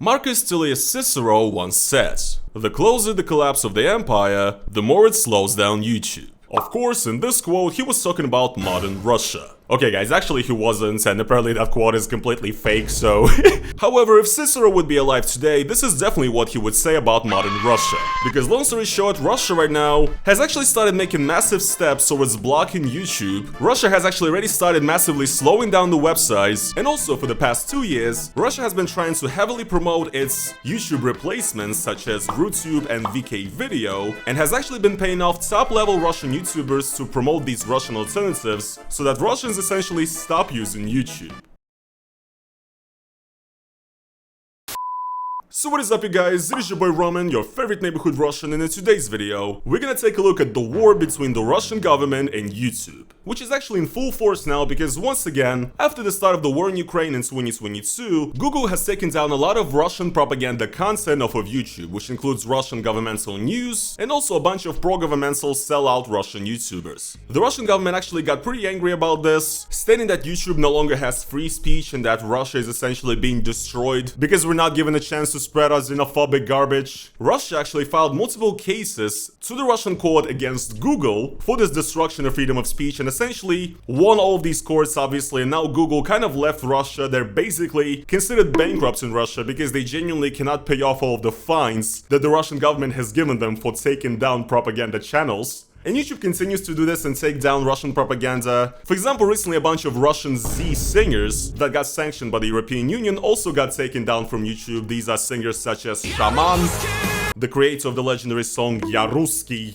Marcus Tullius Cicero once said, "The closer the collapse of the empire, the more it slows down YouTube." Of course, in this quote, he was talking about modern Russia. Okay guys, actually he wasn't, and apparently that quote is completely fake, so... However, if Cicero would be alive today, this is definitely what he would say about modern Russia. Because long story short, Russia right now has actually started making massive steps towards blocking YouTube. Russia has actually already started massively slowing down the websites, and also for the past 2 years, Russia has been trying to heavily promote its YouTube replacements such as RUTUBE and VK video, and has actually been paying off top-level Russian YouTubers to promote these Russian alternatives so that Russians essentially stop using YouTube. So what is up you guys, it is your boy Roman, your favorite neighborhood Russian, and in today's video, we're gonna take a look at the war between the Russian government and YouTube, which is actually in full force now because once again, after the start of the war in Ukraine in 2022, Google has taken down a lot of Russian propaganda content off of YouTube, which includes Russian governmental news, and also a bunch of pro-governmental sellout Russian YouTubers. The Russian government actually got pretty angry about this, stating that YouTube no longer has free speech and that Russia is essentially being destroyed because we're not given a chance to spread our xenophobic garbage. Russia actually filed multiple cases to the Russian court against Google for this destruction of freedom of speech and essentially won all of these courts obviously, and now Google kind of left Russia. They're basically considered bankrupt in Russia because they genuinely cannot pay off all of the fines that the Russian government has given them for taking down propaganda channels. And YouTube continues to do this and take down Russian propaganda. For example, recently a bunch of Russian Z singers that got sanctioned by the European Union also got taken down from YouTube. These are singers such as Shaman, the creator of the legendary song Ya Ruski.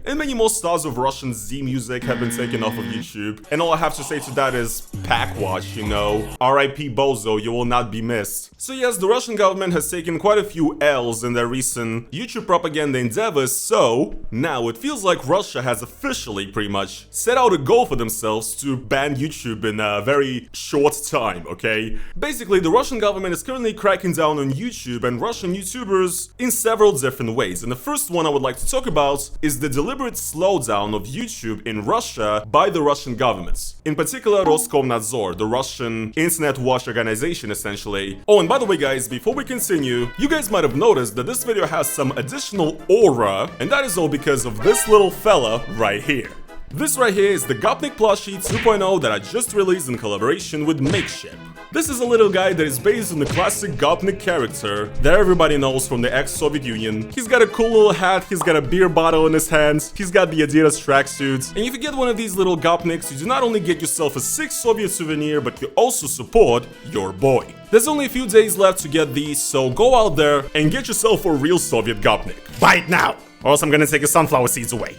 And many more stars of Russian Z music have been taken off of YouTube. And all I have to say to that is, pack watch, you know. R.I.P. Bozo, you will not be missed. So yes, the Russian government has taken quite a few L's in their recent YouTube propaganda endeavors, so now it feels like Russia has officially pretty much set out a goal for themselves to ban YouTube in a very short time, okay? Basically, the Russian government is currently cracking down on YouTube and Russian YouTubers in several different ways. And the first one I would like to talk about is the deliberate slowdown of YouTube in Russia by the Russian government. In particular, Roskomnadzor, the Russian internet watch organization essentially. Oh, and by the way guys, before we continue, you guys might have noticed that this video has some additional aura, and that is all because of this little fella right here. This right here is the Gopnik plushie 2.0 that I just released in collaboration with Makeship. This is a little guy that is based on the classic Gopnik character that everybody knows from the ex-Soviet Union. He's got a cool little hat, he's got a beer bottle in his hands, he's got the Adidas tracksuit. And if you get one of these little Gopniks, you do not only get yourself a sick Soviet souvenir, but you also support your boy. There's only a few days left to get these, so go out there and get yourself a real Soviet Gopnik. Buy it now, or else I'm gonna take your sunflower seeds away.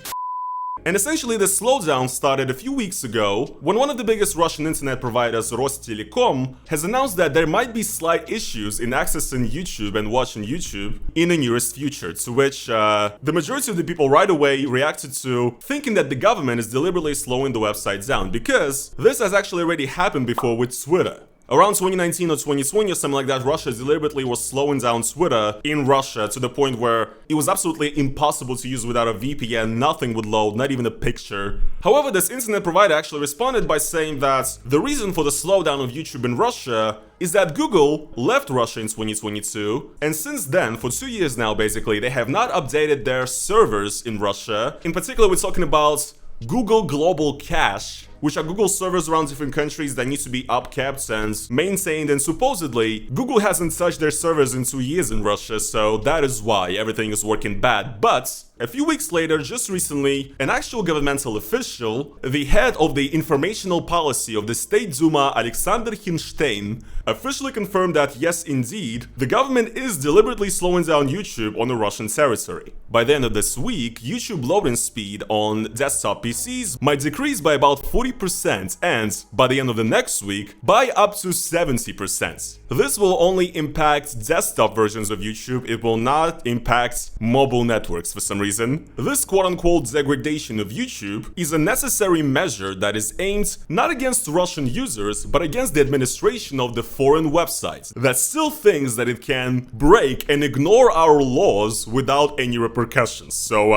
And essentially the slowdown started a few weeks ago when one of the biggest Russian internet providers, Rostelecom, has announced that there might be slight issues in accessing YouTube and watching YouTube in the nearest future, to which the majority of the people right away reacted to, thinking that the government is deliberately slowing the website down, because this has actually already happened before with Twitter. Around 2019 or 2020 or something like that, Russia deliberately was slowing down Twitter in Russia to the point where it was absolutely impossible to use without a VPN, nothing would load, not even a picture. However, this internet provider actually responded by saying that the reason for the slowdown of YouTube in Russia is that Google left Russia in 2022, and since then, for 2 years now basically, they have not updated their servers in Russia. In particular, we're talking about Google Global Cache, which are Google servers around different countries that need to be upkept and maintained, and supposedly Google hasn't touched their servers in 2 years in Russia, so that is why everything is working bad. But a few weeks later, just recently, an actual governmental official, the head of the informational policy of the State Duma, Alexander Hinstein, officially confirmed that yes indeed, the government is deliberately slowing down YouTube on the Russian territory. By the end of this week, YouTube loading speed on desktop PCs might decrease by about 40%, and by the end of the next week, by up to 70%. This will only impact desktop versions of YouTube, it will not impact mobile networks for some reason. This quote-unquote degradation of YouTube is a necessary measure that is aimed not against Russian users, but against the administration of the foreign websites that still thinks that it can break and ignore our laws without any repercussions. So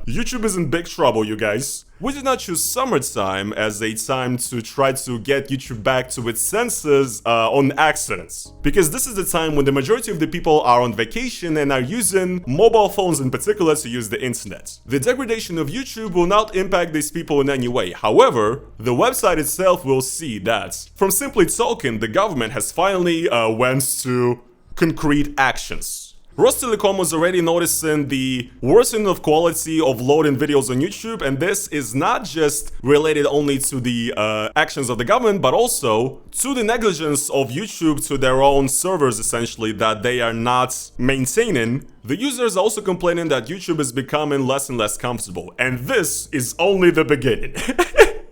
YouTube is in big trouble, you guys. We did not choose summertime as a time to try to get YouTube back to its senses on accidents. Because this is the time when the majority of the people are on vacation and are using mobile phones in particular to use the internet. The degradation of YouTube will not impact these people in any way. However, the website itself will see that from simply talking, the government has finally went to concrete actions. Rostelecom was already noticing the worsening of quality of loading videos on YouTube, and this is not just related only to the actions of the government, but also to the negligence of YouTube to their own servers, essentially, that they are not maintaining. The users are also complaining that YouTube is becoming less and less comfortable, and this is only the beginning.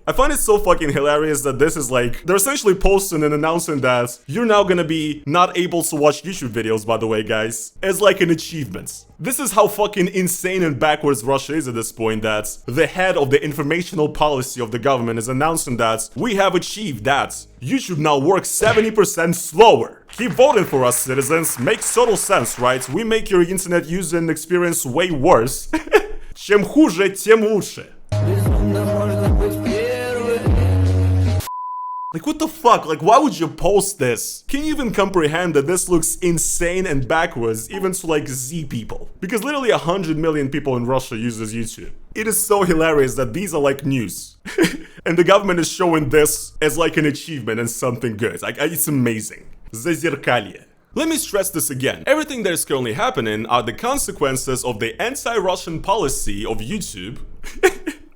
I find it so fucking hilarious that this is like, they're essentially posting and announcing that you're now gonna be not able to watch YouTube videos, by the way, guys, as like an achievement. This is how fucking insane and backwards Russia is at this point, that the head of the informational policy of the government is announcing that we have achieved that YouTube now works 70% slower. Keep voting for us, citizens. Makes total sense, right? We make your internet using experience way worse. Чем хуже, тем лучше. Like, what the fuck? Like, why would you post this? Can you even comprehend that this looks insane and backwards, even to like Z people? Because literally 100 million people in Russia uses YouTube. It is so hilarious that these are like news. And the government is showing this as like an achievement and something good. Like, it's amazing. Zazirkalye. Let me stress this again. Everything that is currently happening are the consequences of the anti-Russian policy of YouTube.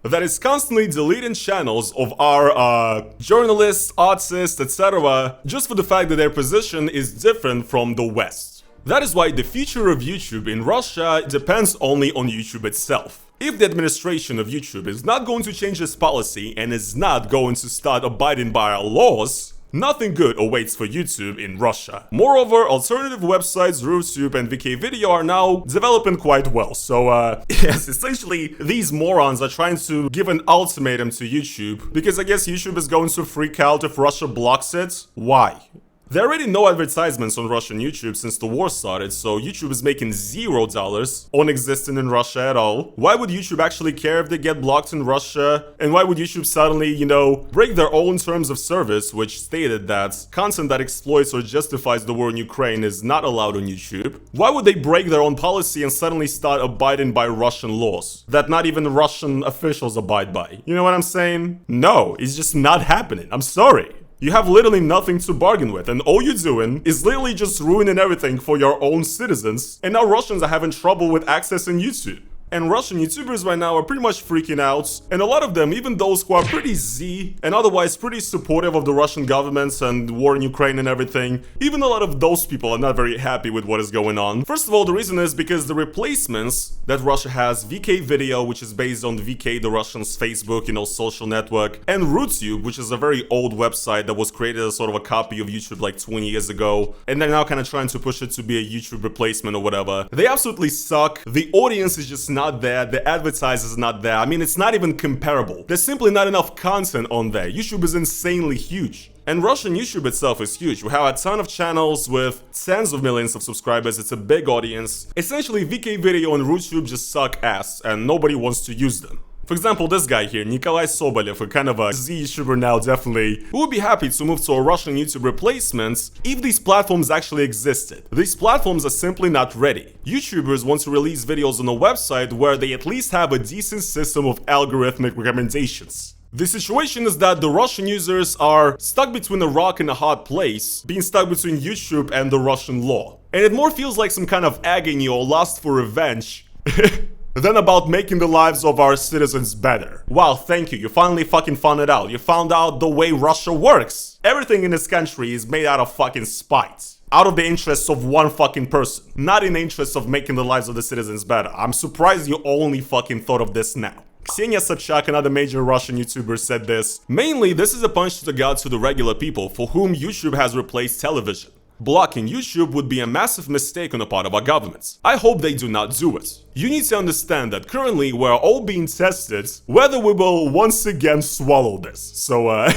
That is constantly deleting channels of our journalists, artists, etc. just for the fact that their position is different from the West. That is why the future of YouTube in Russia depends only on YouTube itself. If the administration of YouTube is not going to change its policy and is not going to start abiding by our laws, nothing good awaits for YouTube in Russia. Moreover, alternative websites RUTUBE and VK video are now developing quite well. So, yes, essentially, these morons are trying to give an ultimatum to YouTube because I guess YouTube is going to freak out if Russia blocks it. Why? There are already no advertisements on Russian YouTube since the war started, so YouTube is making $0 on existing in Russia at all. Why would YouTube actually care if they get blocked in Russia? And why would YouTube suddenly, you know, break their own terms of service, which stated that content that exploits or justifies the war in Ukraine is not allowed on YouTube? Why would they break their own policy and suddenly start abiding by Russian laws that not even Russian officials abide by? You know what I'm saying? No, it's just not happening. I'm sorry. You have literally nothing to bargain with, and all you're doing is literally just ruining everything for your own citizens, and now Russians are having trouble with accessing YouTube. And Russian YouTubers right now are pretty much freaking out, and a lot of them, even those who are pretty Z and otherwise pretty supportive of the Russian government and the war in Ukraine and everything, even a lot of those people are not very happy with what is going on. First of all, the reason is because the replacements that Russia has, VK Video, which is based on VK, the Russians' Facebook, you know, social network, and RUTUBE, which is a very old website that was created as sort of a copy of YouTube like 20 years ago, and they're now kind of trying to push it to be a YouTube replacement or whatever. They absolutely suck. The audience is just not there, the advertisers not there. I mean, it's not even comparable. There's simply not enough content on there. YouTube is insanely huge. And Russian YouTube itself is huge. We have a ton of channels with tens of millions of subscribers. It's a big audience. Essentially, VK Video and RUTUBE just suck ass and nobody wants to use them. For example, this guy here, Nikolai Sobolev, a kind of a Z YouTuber now, definitely, who would be happy to move to a Russian YouTube replacement if these platforms actually existed. These platforms are simply not ready. YouTubers want to release videos on a website where they at least have a decent system of algorithmic recommendations. The situation is that the Russian users are stuck between a rock and a hard place, being stuck between YouTube and the Russian law. And it more feels like some kind of agony or lust for revenge than about making the lives of our citizens better. Wow, thank you. You finally fucking found it out. You found out the way Russia works. Everything in this country is made out of fucking spite. Out of the interests of one fucking person. Not in the interests of making the lives of the citizens better. I'm surprised you only fucking thought of this now. Ksenia Sobchak, another major Russian YouTuber, said this. Mainly, this is a punch to the gut to the regular people for whom YouTube has replaced television. Blocking YouTube would be a massive mistake on the part of our governments. I hope they do not do it. You need to understand that currently we're all being tested whether we will once again swallow this. So,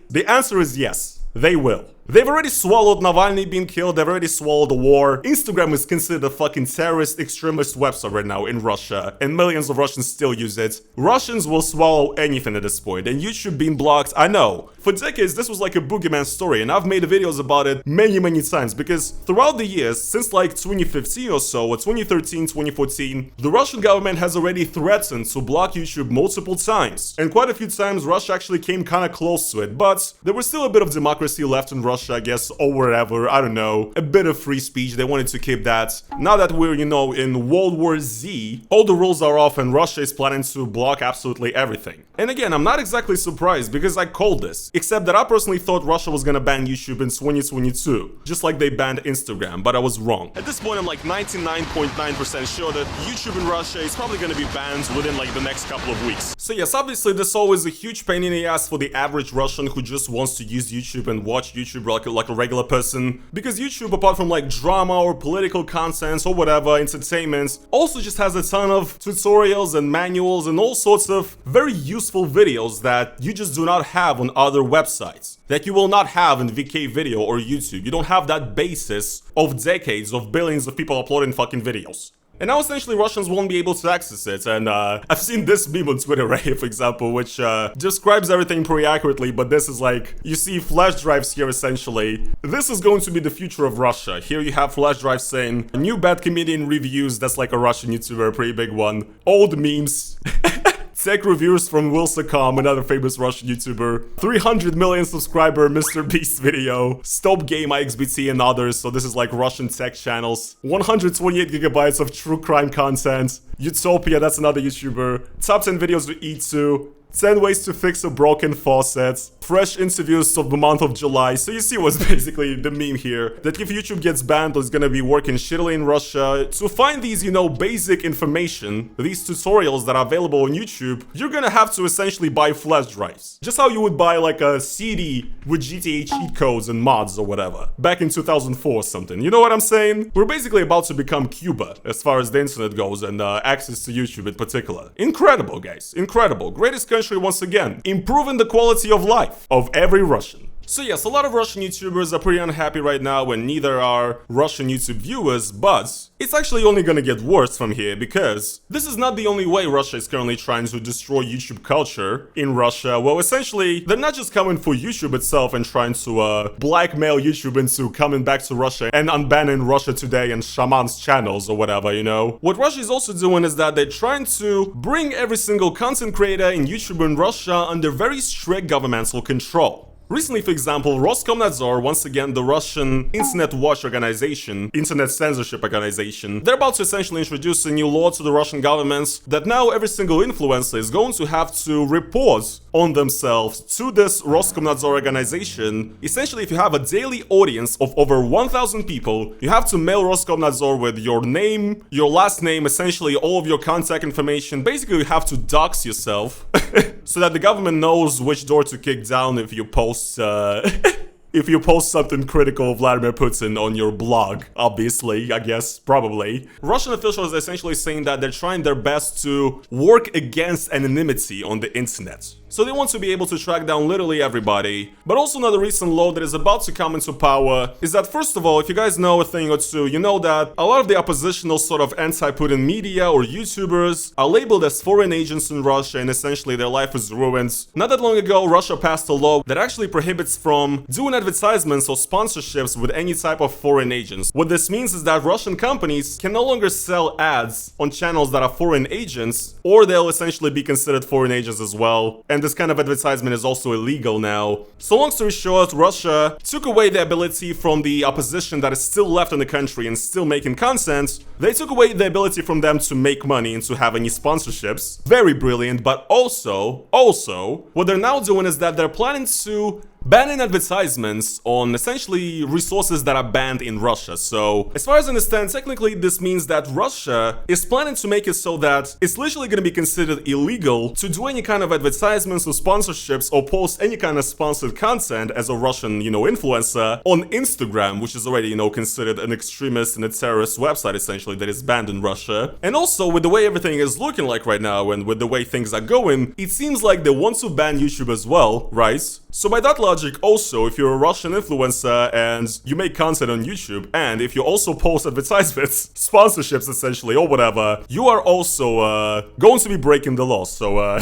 the answer is yes, they will. They've already swallowed Navalny being killed, they've already swallowed the war. Instagram is considered a fucking terrorist, extremist website right now in Russia, and millions of Russians still use it. Russians will swallow anything at this point, and YouTube being blocked, I know. For decades, this was like a boogeyman story, and I've made videos about it many times, because throughout the years, since like 2015 or so, or 2013, 2014, the Russian government has already threatened to block YouTube multiple times. And quite a few times, Russia actually came kinda close to it, but there was still a bit of democracy left in Russia, I guess, or wherever, I don't know. A bit of free speech, they wanted to keep that. Now that we're, you know, in World War Z, all the rules are off and Russia is planning to block absolutely everything. And again, I'm not exactly surprised because I called this, except that I personally thought Russia was gonna ban YouTube in 2022, just like they banned Instagram, but I was wrong. At this point, I'm like 99.9% sure that YouTube in Russia is probably gonna be banned within like the next couple of weeks. So yes, obviously this is always a huge pain in the ass for the average Russian who just wants to use YouTube and watch YouTube like a regular person, because YouTube, apart from like drama or political content or whatever, entertainment, also just has a ton of tutorials and manuals and all sorts of very useful videos that you just do not have on other websites, that you will not have in VK video or YouTube. You don't have that basis of decades of billions of people uploading fucking videos. And now essentially Russians won't be able to access it, and I've seen this meme on Twitter right here, for example, which describes everything pretty accurately, but this is like, you see flash drives here essentially. This is going to be the future of Russia. Here you have flash drives saying, new bad comedian reviews, that's like a Russian YouTuber, a pretty big one. Old memes. Tech reviews from Wilsacom, another famous Russian YouTuber. 300 million subscriber Mr. Beast video. Stop Game IXBT and others, so this is like Russian tech channels. 128 gigabytes of true crime content. Utopia, that's another YouTuber. Top 10 videos to eat to. 10 ways to fix a broken faucet. Fresh interviews of the month of July. So you see what's basically the meme here. That if YouTube gets banned or is gonna be working shittily in Russia, to find these, you know, basic information, these tutorials that are available on YouTube, you're gonna have to essentially buy flash drives. Just how you would buy like a CD with GTA cheat codes and mods or whatever. Back in 2004 or something. You know what I'm saying? We're basically about to become Cuba as far as the internet goes and access to YouTube in particular. Incredible, guys. Incredible. Greatest country once again, improving the quality of life of every Russian. So yes, a lot of Russian YouTubers are pretty unhappy right now, and neither are Russian YouTube viewers, but it's actually only gonna get worse from here, because this is not the only way Russia is currently trying to destroy YouTube culture in Russia. Well, essentially, they're not just coming for YouTube itself and trying to blackmail YouTube into coming back to Russia and unbanning Russia Today and Shaman's channels or whatever, you know? What Russia is also doing is that they're trying to bring every single content creator in YouTube in Russia under very strict governmental control. Recently, for example, Roskomnadzor, once again the Russian Internet Watch organization, Internet Censorship organization, they're about to essentially introduce a new law to the Russian government that now every single influencer is going to have to report on themselves to this Roskomnadzor organization. Essentially, if you have a daily audience of over 1,000 people, you have to mail Roskomnadzor with your name, your last name, essentially all of your contact information. Basically, you have to dox yourself so that the government knows which door to kick down if you post if you post something critical of Vladimir Putin on your blog, obviously, I guess, probably. Russian officials are essentially saying that they're trying their best to work against anonymity on the internet. So they want to be able to track down literally everybody. But also another recent law that is about to come into power is that, first of all, if you guys know a thing or two, you know that a lot of the oppositional sort of anti-Putin media or YouTubers are labeled as foreign agents in Russia, and essentially their life is ruined. Not that long ago, Russia passed a law that actually prohibits from doing advertisements or sponsorships with any type of foreign agents. What this means is that Russian companies can no longer sell ads on channels that are foreign agents, or they'll essentially be considered foreign agents as well. And this kind of advertisement is also illegal now. So long story short, Russia took away the ability from the opposition that is still left in the country and still making content. They took away the ability from them to make money and to have any sponsorships. Very brilliant, but also, what they're now doing is that they're planning to banning advertisements on essentially resources that are banned in Russia. So, as far as I understand, technically this means that Russia is planning to make it so that it's literally going to be considered illegal to do any kind of advertisements or sponsorships or post any kind of sponsored content as a Russian, you know, influencer on Instagram, which is already, you know, considered an extremist and a terrorist website essentially that is banned in Russia. And also, with the way everything is looking like right now and with the way things are going, it seems like they want to ban YouTube as well, right? So by that logic, also, if you're a Russian influencer and you make content on YouTube, and if you also post advertisements, sponsorships essentially, or whatever, you are also going to be breaking the law. So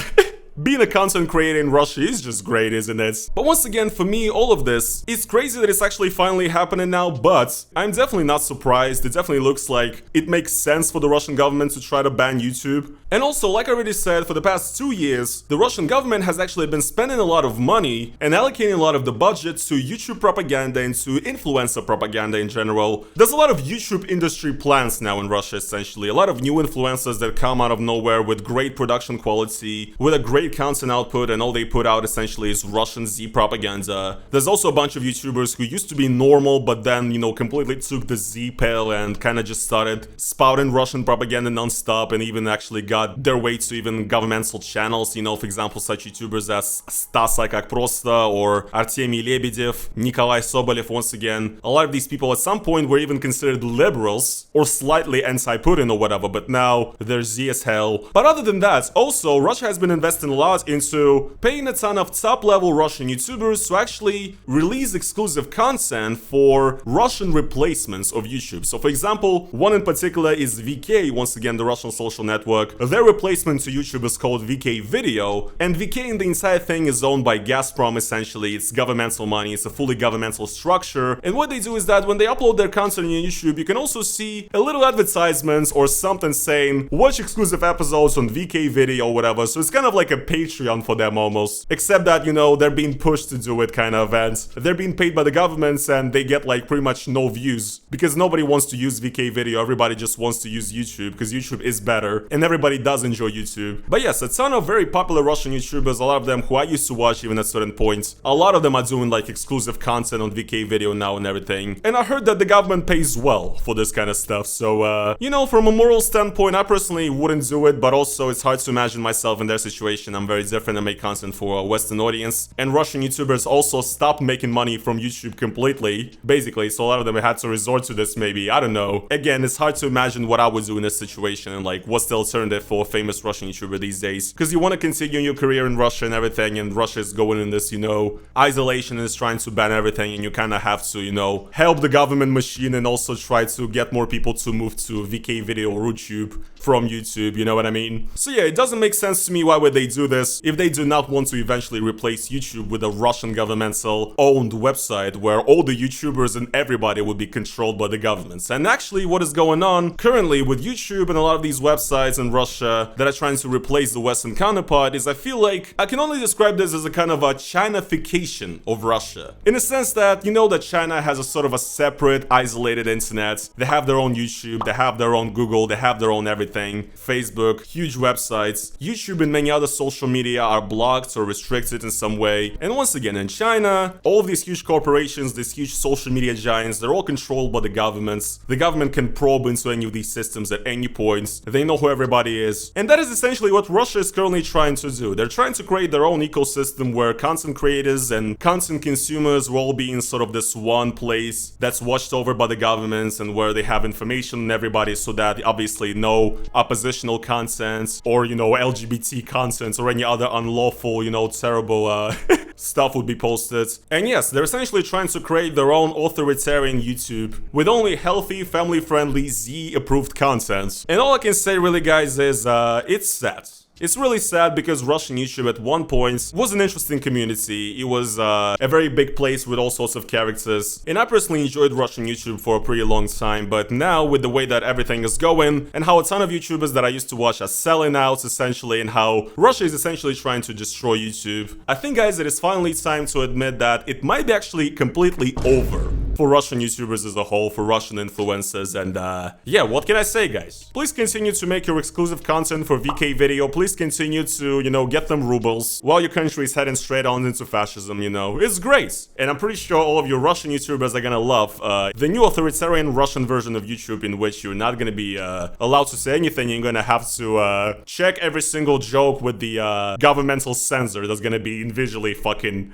being a content creator in Russia is just great, isn't it? But once again, for me, all of this, it's crazy that it's actually finally happening now, but I'm definitely not surprised. It definitely looks like it makes sense for the Russian government to try to ban YouTube. And also, like I already said, for the past 2 years, the Russian government has actually been spending a lot of money and allocating a lot of the budget to YouTube propaganda and to influencer propaganda in general. There's a lot of YouTube industry plans now in Russia, essentially. A lot of new influencers that come out of nowhere with great production quality, with a great content output, and all they put out essentially is Russian Z propaganda. There's also a bunch of YouTubers who used to be normal, but then, you know, completely took the Z pill and kind of just started spouting Russian propaganda non-stop and even actually got their way to even governmental channels, you know, for example, such YouTubers as Stasa Как Просто or Artemiy Lebedev, Nikolai Sobolev. Once again, a lot of these people at some point were even considered liberals or slightly anti-Putin or whatever, but now they're Z as hell. But other than that, also, Russia has been investing a lot into paying a ton of top-level Russian YouTubers to actually release exclusive content for Russian replacements of YouTube. So for example, one in particular is VK, once again the Russian social network. Their replacement to YouTube is called VK Video, and VK and the entire thing is owned by Gazprom essentially. It's governmental money, it's a fully governmental structure, and what they do is that when they upload their content on YouTube, you can also see a little advertisements or something saying watch exclusive episodes on VK Video or whatever. So it's kind of like a Patreon for them almost, except that, you know, they're being pushed to do it kind of, and they're being paid by the governments and they get like pretty much no views because nobody wants to use VK Video. Everybody just wants to use YouTube because YouTube is better and everybody does enjoy YouTube. But yes, a ton of very popular Russian YouTubers, a lot of them who I used to watch even at certain points, a lot of them are doing like exclusive content on VK Video now and everything. And I heard that the government pays well for this kind of stuff. So, you know, from a moral standpoint, I personally wouldn't do it, but also it's hard to imagine myself in their situation. I'm very different and make content for a Western audience. And Russian YouTubers also stopped making money from YouTube completely, basically. So a lot of them had to resort to this maybe, I don't know. Again, it's hard to imagine what I would do in this situation and like what's the alternative for a famous Russian YouTuber these days. Because you want to continue your career in Russia and everything, and Russia is going in this, you know, isolation and is trying to ban everything, and you kind of have to, you know, help the government machine and also try to get more people to move to VK Video or RUTUBE from YouTube, you know what I mean? So yeah, it doesn't make sense to me why would they do this if they do not want to eventually replace YouTube with a Russian governmental owned website where all the YouTubers and everybody would be controlled by the governments. And actually what is going on currently with YouTube and a lot of these websites in Russia that are trying to replace the Western counterpart is I feel like I can only describe this as a kind of a Chinafication of Russia. In a sense that, you know, that China has a sort of a separate, isolated internet. They have their own YouTube, they have their own Google, they have their own everything. Facebook, huge websites. YouTube and many other social media are blocked or restricted in some way. And once again, in China, all of these huge corporations, these huge social media giants, they're all controlled by the governments. The government can probe into any of these systems at any point. They know who everybody is. And that is essentially what Russia is currently trying to do. They're trying to create their own ecosystem where content creators and content consumers will all be in sort of this one place that's watched over by the governments and where they have information on everybody so that obviously no oppositional content or, you know, LGBT content or any other unlawful, you know, terrible stuff would be posted. And yes, they're essentially trying to create their own authoritarian YouTube with only healthy, family-friendly, Z-approved content. And all I can say really, guys, is it's sad. It's really sad because Russian YouTube at one point was an interesting community. It was a very big place with all sorts of characters. And I personally enjoyed Russian YouTube for a pretty long time, but now with the way that everything is going and how a ton of YouTubers that I used to watch are selling out essentially and how Russia is essentially trying to destroy YouTube, I think, guys, it is finally time to admit that it might be actually completely over for Russian YouTubers as a whole, for Russian influencers, and yeah, what can I say, guys? Please continue to make your exclusive content for VK Video. Please continue to, you know, get them rubles while your country is heading straight on into fascism, you know. It's great. And I'm pretty sure all of you Russian YouTubers are gonna love the new authoritarian Russian version of YouTube in which you're not gonna be allowed to say anything. You're gonna have to check every single joke with the governmental censor that's gonna be individually fucking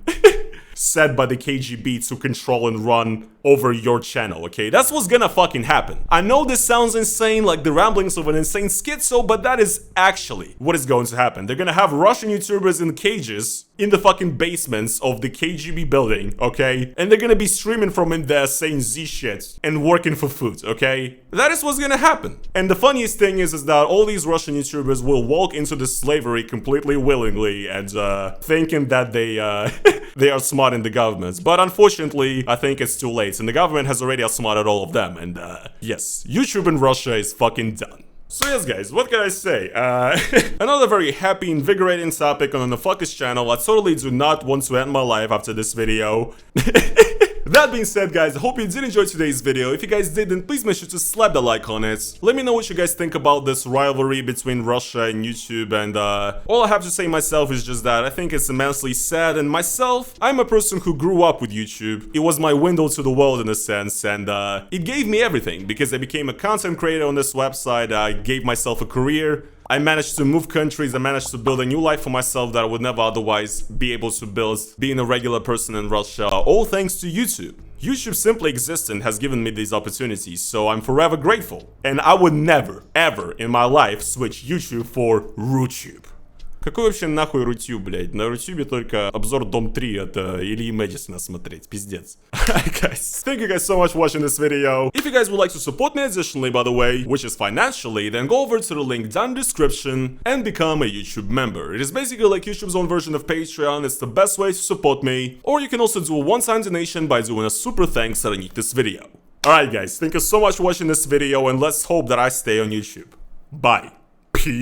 set by the KGB to control and run over your channel, okay? That's what's gonna fucking happen. I know this sounds insane, like the ramblings of an insane schizo, but that is actually what is going to happen. They're gonna have Russian YouTubers in cages, in the fucking basements of the KGB building, okay? And they're gonna be streaming from in there saying Z shit and working for food, okay? That is what's gonna happen. And the funniest thing is that all these Russian YouTubers will walk into this slavery completely willingly and thinking that they they are smart in the government. But unfortunately, I think it's too late, and the government has already outsmarted all of them. And yes, YouTube in Russia is fucking done. So yes guys, what can I say? Another very happy, invigorating topic on the Fuckers channel. I totally do not want to end my life after this video. That being said guys, I hope you did enjoy today's video. If you guys did, then please make sure to slap the like on it. Let me know what you guys think about this rivalry between Russia and YouTube, and all I have to say myself is just that I think it's immensely sad, and myself, I'm a person who grew up with YouTube. It was my window to the world in a sense, and it gave me everything because I became a content creator on this website. I gave myself a career. I managed to move countries, I managed to build a new life for myself that I would never otherwise be able to build being a regular person in Russia, all thanks to YouTube. YouTube simply existing has given me these opportunities, so I'm forever grateful. And I would never, ever in my life switch YouTube for RUTUBE. Какой вообще нахуй RUTUBE, блядь? На RUTUBе только обзор Дом 3 от Ильи Мэдисона смотреть, пиздец. Guys, thank you guys so much for watching this video. If you guys would like to support me additionally, by the way, which is financially, then go over to the link down in the description and become a YouTube member. It is basically like YouTube's own version of Patreon. It's the best way to support me. Or you can also do a one-time donation by doing a super thanks underneath this video. Alright guys, thank you so much for watching this video, and let's hope that I stay on YouTube. Bye. Peace.